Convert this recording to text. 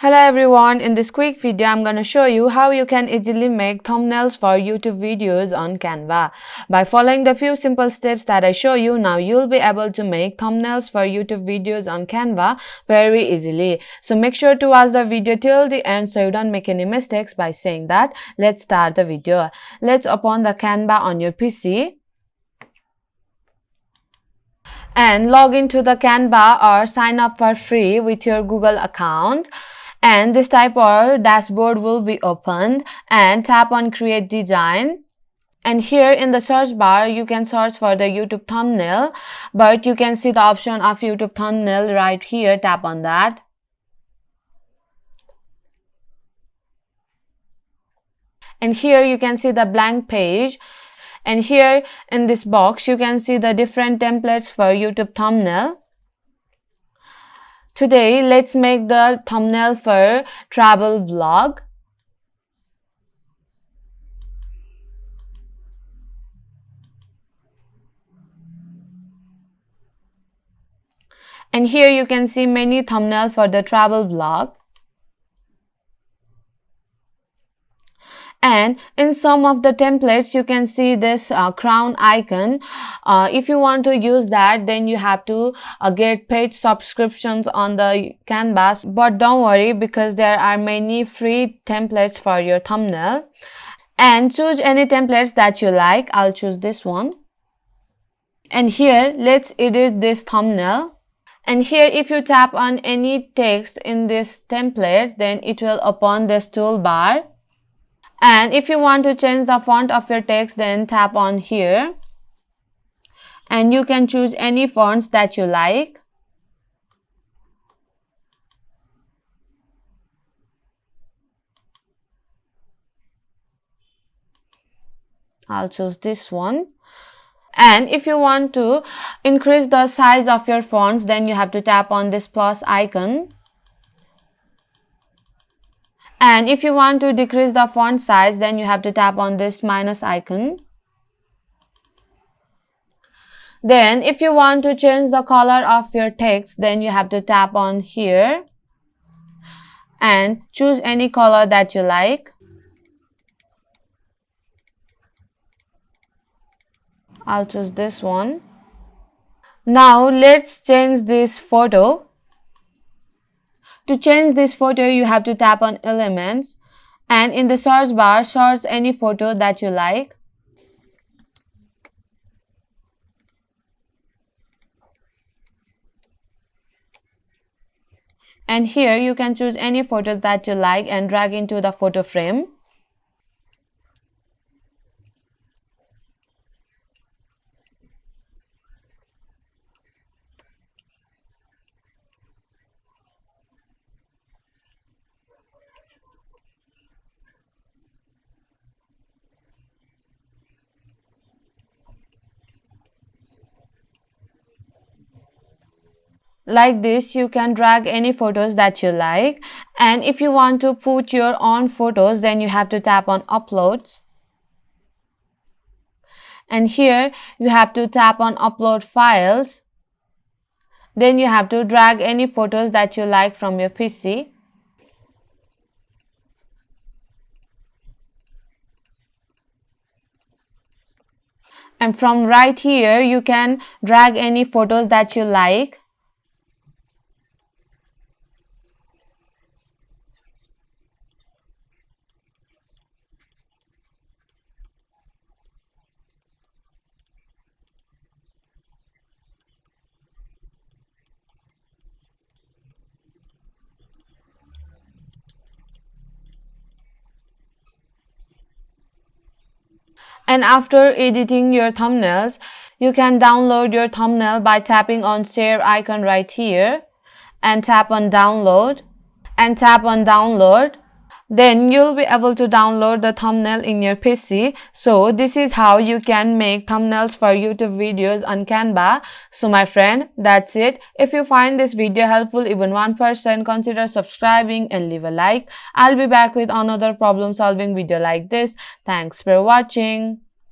Hello everyone, in this quick video I'm going to show you how you can easily make thumbnails for YouTube videos on Canva. By following the few simple steps that I show you, now you'll be able to make thumbnails for YouTube videos on Canva very easily. So make sure to watch the video till the end so you don't make any mistakes. By saying that, let's start the video. Let's open the Canva on your PC and log into the Canva or sign up for free with your Google account. And this type of dashboard will be opened, and tap on create design. And here in the search bar you can search for the YouTube thumbnail, but you can see the option of YouTube thumbnail right here. Tap on that. And here you can see the blank page. And here in this box you can see the different templates for YouTube thumbnail. Today let's make the thumbnail for travel vlog. And here you can see many thumbnails for the travel vlog. And in some of the templates you can see this crown icon. If you want to use that, then you have to get paid subscriptions on the Canvas, but don't worry because there are many free templates for your thumbnail. And choose any templates that you like. I'll choose this one. And here let's edit this thumbnail. And here if you tap on any text in this template, then it will open this toolbar. And if you want to change the font of your text, then tap on here. And you can choose any fonts that you like. I'll choose this one. And if you want to increase the size of your fonts, then you have to tap on this plus icon. And if you want to decrease the font size, then you have to tap on this minus icon. Then if you want to change the color of your text, then you have to tap on here and choose any color that you like. I'll choose this one. Now let's change this photo. To change this photo, you have to tap on elements, and in the search bar, search any photo that you like. And here you can choose any photos that you like and drag into the photo frame. Like this, you can drag any photos that you like. And if you want to put your own photos, then you have to tap on uploads. And here you have to tap on upload files. Then you have to drag any photos that you like from your PC. And from right here you can drag any photos that you like. And after editing your thumbnails, you can download your thumbnail by tapping on share icon right here and tap on download and tap on download. Then you'll be able to download the thumbnail in your PC. So this is how you can make thumbnails for YouTube videos on Canva. So my friend, that's it. If you find this video helpful, even 1%, consider subscribing and leave a like. I'll be back with another problem solving video like this. Thanks for watching.